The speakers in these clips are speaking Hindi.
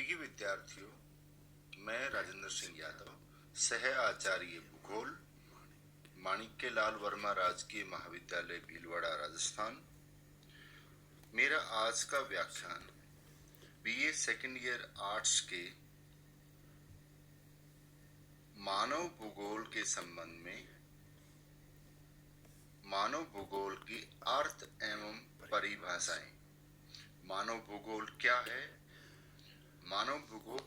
प्रिय विद्यार्थियों, मैं राजेंद्र सिंह यादव, सह आचार्य भूगोल, माणिक्यलाल वर्मा राजकीय महाविद्यालय भीलवाड़ा, राजस्थान। मेरा आज का व्याख्यान बीए सेकेंड ईयर आर्ट्स के मानव भूगोल के संबंध में मानव भूगोल की अर्थ एवं परिभाषाएं। मानव भूगोल क्या है? मानव भूगोल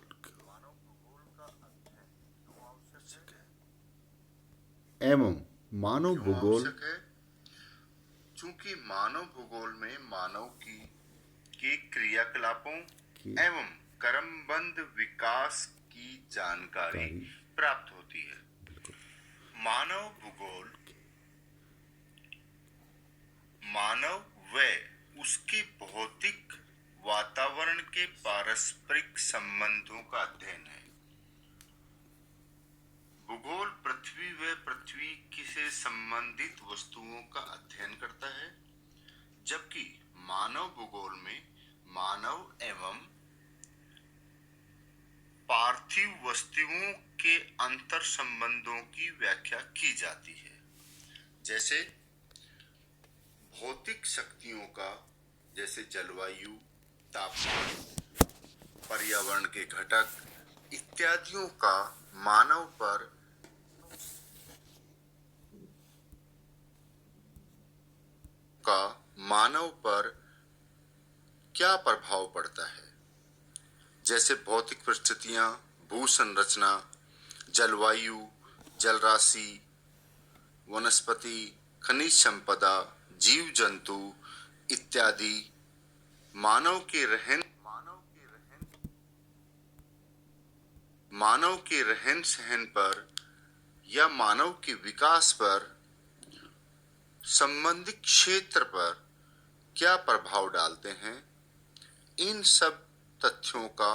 का अध्ययन क्यों आवश्यक है एवं मानव भूगोल है? चूंकि मानव भूगोल में मानव के क्रियाकलापों एवं क्रमबद्ध विकास की जानकारी प्राप्त होती है। मानव भूगोल मानव व उसके भौतिक वातावरण के पारस्परिक संबंधों का अध्ययन है। भूगोल पृथ्वी व पृथ्वी से संबंधित वस्तुओं का अध्ययन करता है, जबकि मानव भूगोल में मानव एवं पार्थिव वस्तुओं के अंतर संबंधों की व्याख्या की जाती है। जैसे भौतिक शक्तियों का, जैसे जलवायु, तापमान, पर्यावरण के घटक इत्यादियों का मानव पर क्या प्रभाव पड़ता है। जैसे भौतिक परिस्थितियां, भू संरचना, जलवायु, जलराशि, वनस्पति, खनिज संपदा, जीव जंतु इत्यादि मानव के रहन सहन पर या मानव के विकास पर, संबंधित क्षेत्र पर क्या प्रभाव डालते हैं, इन सब तथ्यों का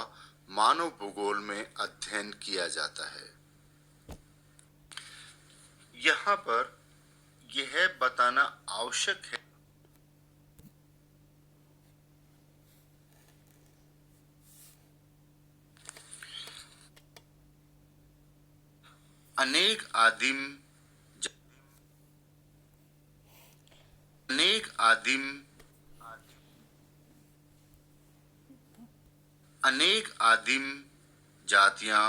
मानव भूगोल में अध्ययन किया जाता है। यहाँ पर यह बताना आवश्यक है अनेक आदिम जातियां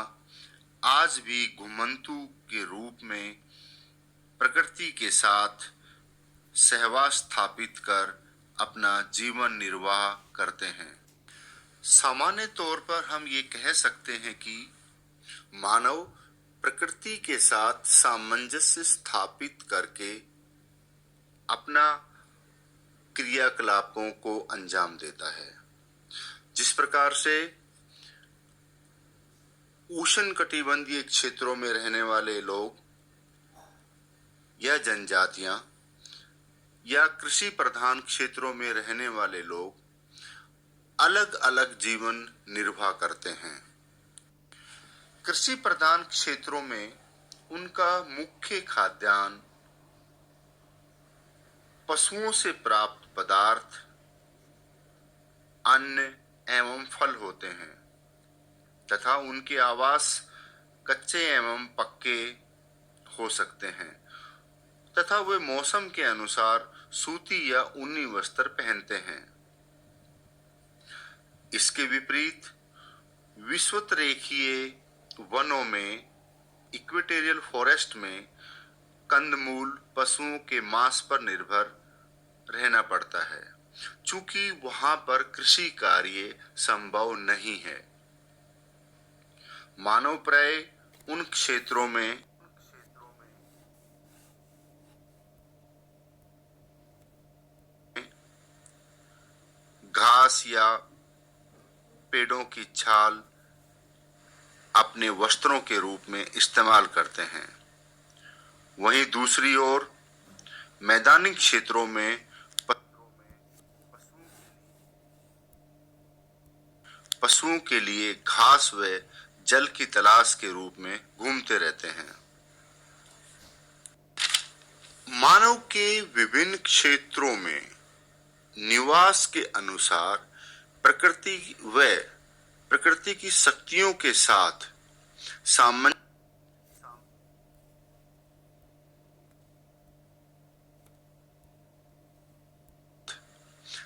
आज भी घुमंतू के रूप में प्रकृति के साथ सहवास स्थापित कर अपना जीवन निर्वाह करते हैं। सामान्य तौर पर हम ये कह सकते हैं कि मानव प्रकृति के साथ सामंजस्य स्थापित करके अपना क्रियाकलापों को अंजाम देता है। जिस प्रकार से उष्णकटिबंधीय क्षेत्रों में रहने वाले लोग या जनजातियां या कृषि प्रधान क्षेत्रों में रहने वाले लोग अलग अलग जीवन निर्वाह करते हैं। कृषि प्रधान क्षेत्रों में उनका मुख्य खाद्यान्न पशुओं से प्राप्त पदार्थ, अन्न एवं फल होते हैं तथा उनके आवास कच्चे एवं पक्के हो सकते हैं तथा वे मौसम के अनुसार सूती या ऊनी वस्त्र पहनते हैं। इसके विपरीत विषुवतरेखीय वनों में, इक्वेटोरियल फॉरेस्ट में कंदमूल पशुओं के मांस पर निर्भर रहना पड़ता है, चूंकि वहां पर कृषि कार्य संभव नहीं है। मानव प्राय उन क्षेत्रों में घास या पेड़ों की छाल अपने वस्त्रों के रूप में इस्तेमाल करते हैं। वहीं दूसरी ओर मैदानी क्षेत्रों में पशुओं के लिए घास व जल की तलाश के रूप में घूमते रहते हैं। मानव के विभिन्न क्षेत्रों में निवास के अनुसार प्रकृति व प्रकृति की शक्तियों के साथ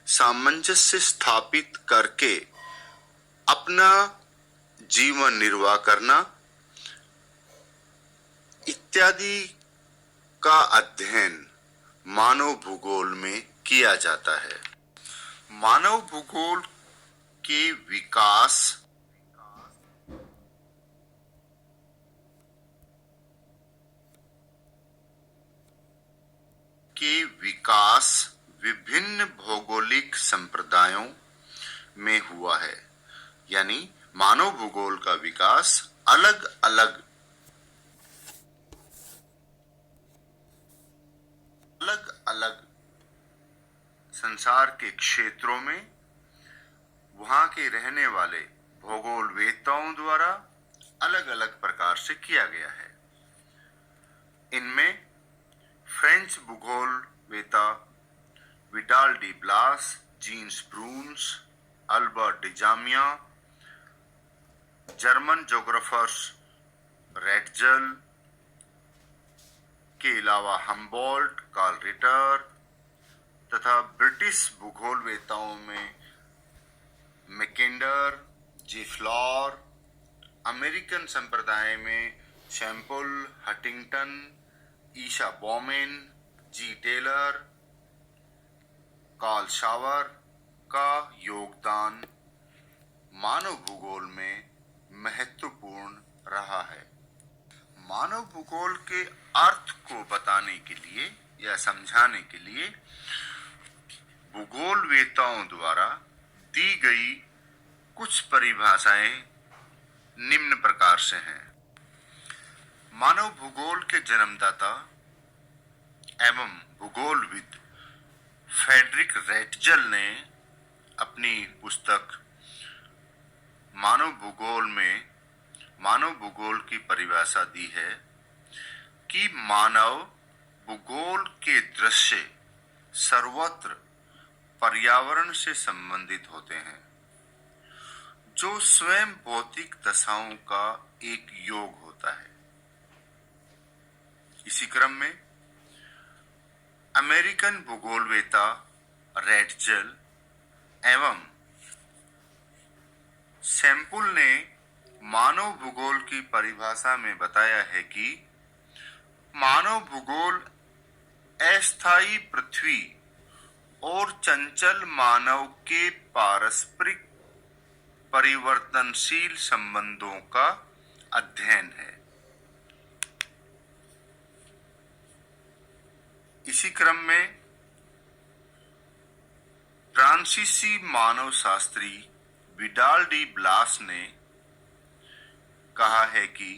सामंजस्य स्थापित करके अपना जीवन निर्वाह करना इत्यादि का अध्ययन मानव भूगोल में किया जाता है। मानव भूगोल के विकास विभिन्न भौगोलिक संप्रदायों में हुआ है। यानी मानव भूगोल का विकास अलग अलग संसार के क्षेत्रों में वहां के रहने वाले भूगोलवेत्ताओं द्वारा अलग अलग प्रकार से किया गया है। इनमें फ्रेंच भूगोलवेत्ता Vidal de Blache, Jean Brunhes, Albert डिजामिया, जर्मन ज्योग्राफर्स रेटजल के अलावा हम्बोल्ट, कार्ल रिटर तथा ब्रिटिश भूगोलवेत्ताओं में मैकेंडर, जे फ्लॉर, अमेरिकन संप्रदाय में Semple, Huntington, Isaiah Bowman, G Taylor, Carl Sauer का योगदान मानव भूगोल में महत्वपूर्ण रहा है। मानव भूगोल के अर्थ को बताने के लिए या समझाने के लिए भूगोलवेत्ताओं द्वारा दी गई कुछ परिभाषाएं निम्न प्रकार से हैं। मानव भूगोल के जन्मदाता एवं भूगोलविद फ्रेडरिक रेटजल ने अपनी पुस्तक मानव भूगोल की परिभाषा दी है कि मानव भूगोल के दृश्य सर्वत्र पर्यावरण से संबंधित होते हैं, जो स्वयं भौतिक दशाओं का एक योग होता है। इसी क्रम में अमेरिकन भूगोलवेत्ता रेटजल एवं सैम्पुल ने मानव भूगोल की परिभाषा में बताया है कि मानव भूगोल अस्थायी पृथ्वी और चंचल मानव के पारस्परिक परिवर्तनशील संबंधों का अध्ययन है। इसी क्रम में फ्रांसीसी मानव शास्त्री विडाल डी ब्लास ने कहा है कि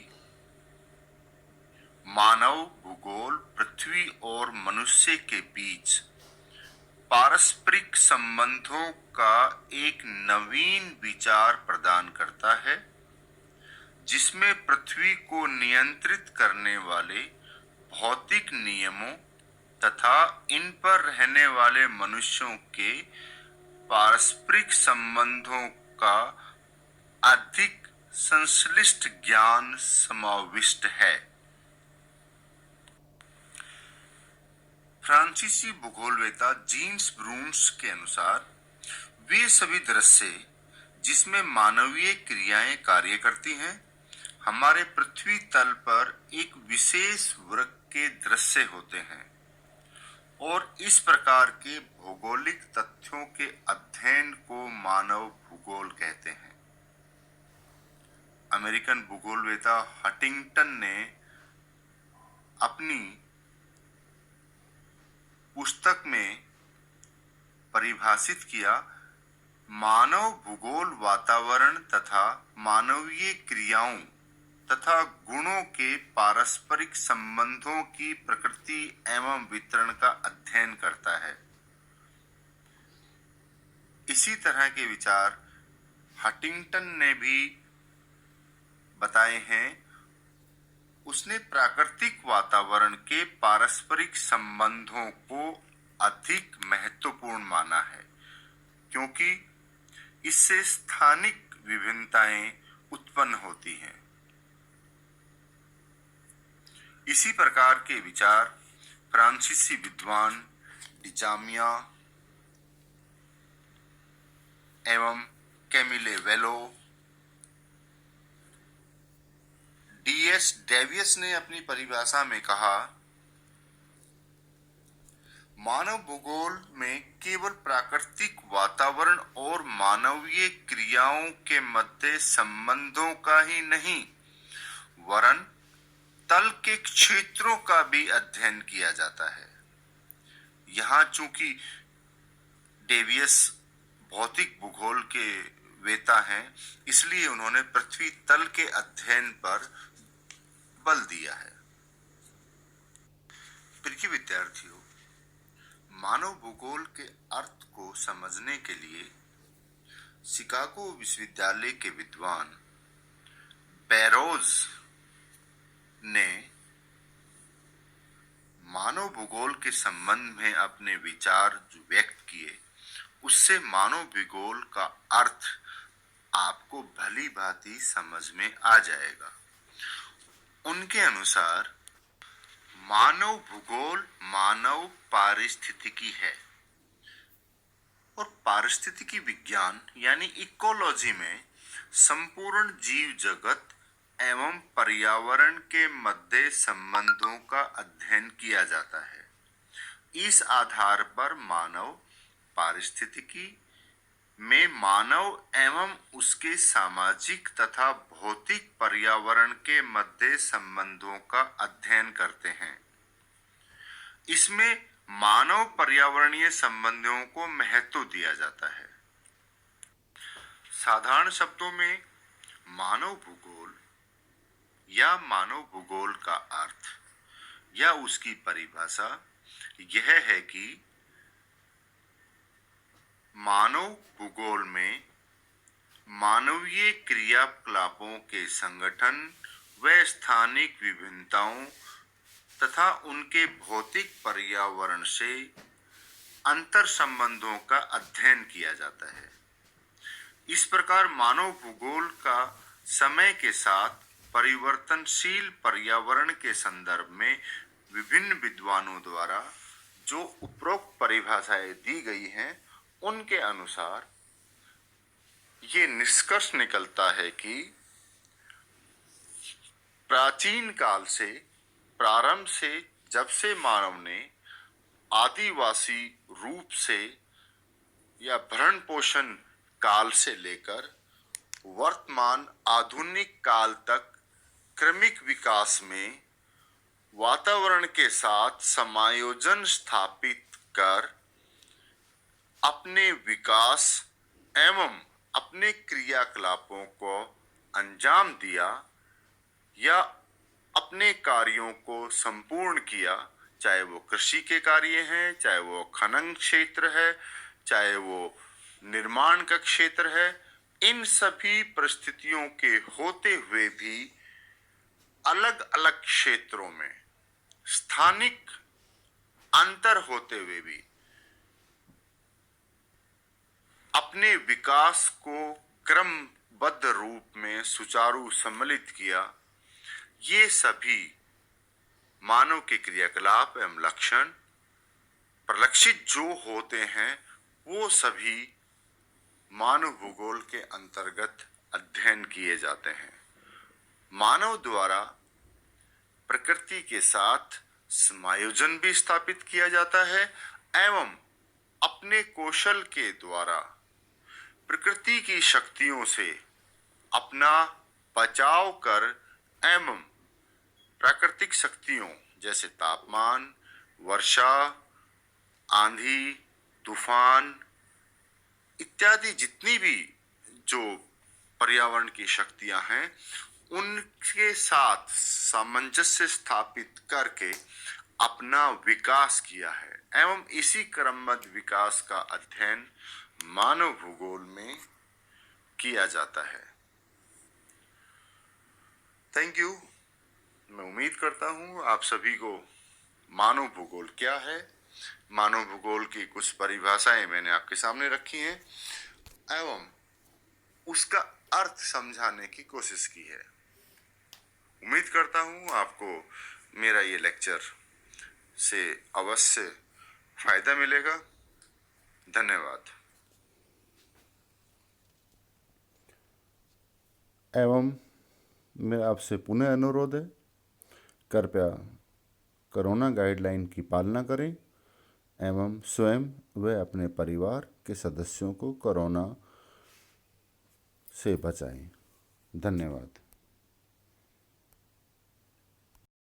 मानव भूगोल पृथ्वी और मनुष्य के बीच पारस्परिक संबंधों का एक नवीन विचार प्रदान करता है, जिसमें पृथ्वी को नियंत्रित करने वाले भौतिक नियमों तथा इन पर रहने वाले मनुष्यों के पारस्परिक संबंधों का अधिक संश्लिष्ट ज्ञान समाविष्ट है। फ्रांसीसी भूगोलवेत्ता जीन्स ब्रून्स के अनुसार वे सभी दृश्य जिसमें मानवीय क्रियाएं कार्य करती हैं, हमारे पृथ्वी तल पर एक विशेष वर्ग के दृश्य होते हैं और इस प्रकार के भौगोलिक तथ्यों के अध्ययन को मानव भूगोल कहते हैं। अमेरिकन भूगोलवेत्ता हटिंगटन ने अपनी पुस्तक में परिभाषित किया, मानव भूगोल वातावरण तथा मानवीय क्रियाओं तथा गुणों के पारस्परिक संबंधों की प्रकृति एवं वितरण का अध्ययन करता है। इसी तरह के विचार हटिंगटन ने भी बताए हैं। उसने प्राकृतिक वातावरण के पारस्परिक संबंधों को अधिक महत्वपूर्ण माना है, क्योंकि इससे स्थानिक विभिन्नताएं उत्पन्न होती हैं। इसी प्रकार के विचार फ्रांसीसी विद्वान डिचामिया एवं कैमिले वेलो, डीएस डेवियस ने अपनी परिभाषा में कहा, मानव भूगोल में केवल प्राकृतिक वातावरण और मानवीय क्रियाओं के मध्य संबंधों का ही नहीं, वरन तल के क्षेत्रों का भी अध्ययन किया जाता है। यहाँ चूंकि डेवियस भौतिक भूगोल के वेता हैं, इसलिए उन्होंने पृथ्वी तल के अध्ययन पर बल दिया है। प्रिय विद्यार्थियों, मानव भूगोल के अर्थ को समझने के लिए शिकागो विश्वविद्यालय के विद्वान बैरोज ने मानव भूगोल के संबंध में अपने विचार जो व्यक्त किए, उससे मानव भूगोल का अर्थ आपको भली भांति समझ में आ जाएगा। उनके अनुसार मानव भूगोल मानव पारिस्थितिकी है और पारिस्थितिकी विज्ञान यानी इकोलॉजी में संपूर्ण जीव जगत एवं पर्यावरण के मध्य संबंधों का अध्ययन किया जाता है। इस आधार पर मानव पारिस्थितिकी में मानव एवं उसके सामाजिक तथा भौतिक पर्यावरण के मध्य संबंधों का अध्ययन करते हैं। इसमें मानव पर्यावरणीय संबंधों को महत्व दिया जाता है। साधारण शब्दों में मानव भूगोल या मानव भूगोल का अर्थ या उसकी परिभाषा यह है कि मानव भूगोल में मानवीय क्रियाकलापों के संगठन व स्थानिक विभिन्नताओं तथा उनके भौतिक पर्यावरण से अंतर संबंधों का अध्ययन किया जाता है। इस प्रकार मानव भूगोल का समय के साथ परिवर्तनशील पर्यावरण के संदर्भ में विभिन्न विद्वानों द्वारा जो उपरोक्त परिभाषाएं दी गई हैं, उनके अनुसार ये निष्कर्ष निकलता है कि प्राचीन काल से प्रारंभ से जब से मानव ने आदिवासी रूप से या भरण पोषण काल से लेकर वर्तमान आधुनिक काल तक क्रमिक विकास में वातावरण के साथ समायोजन स्थापित कर अपने विकास एवं अपने क्रियाकलापों को अंजाम दिया या अपने कार्यों को संपूर्ण किया, चाहे वो कृषि के कार्य हैं, चाहे वो खनन क्षेत्र है, चाहे वो निर्माण का क्षेत्र है, इन सभी परिस्थितियों के होते हुए भी अलग अलग क्षेत्रों में स्थानिक अंतर होते हुए भी अपने विकास को क्रमबद्ध रूप में सुचारू सम्मिलित किया। ये सभी मानव के क्रियाकलाप एवं लक्षण प्रलक्षित जो होते हैं, वो सभी मानव भूगोल के अंतर्गत अध्ययन किए जाते हैं। मानव द्वारा प्रकृति के साथ समायोजन भी स्थापित किया जाता है एवं अपने कौशल के द्वारा प्रकृति की शक्तियों से अपना बचाव कर एवं प्राकृतिक शक्तियों जैसे तापमान, वर्षा, आंधी, तूफान इत्यादि जितनी भी जो पर्यावरण की शक्तियां हैं, उनके साथ सामंजस्य स्थापित करके अपना विकास किया है एवं इसी क्रमबद्ध विकास का अध्ययन मानव भूगोल में किया जाता है। Thank you. मैं उम्मीद करता हूँ आप सभी को मानव भूगोल क्या है, मानव भूगोल की कुछ परिभाषाएं मैंने आपके सामने रखी हैं एवं उसका अर्थ समझाने की कोशिश की है। उम्मीद करता हूँ आपको मेरा ये लेक्चर से अवश्य फायदा मिलेगा। धन्यवाद। एवं मेरा आपसे पुनः अनुरोध है, कृपया कोरोना गाइडलाइन की पालना करें एवं स्वयं व अपने परिवार के सदस्यों को कोरोना से बचाएं। धन्यवाद।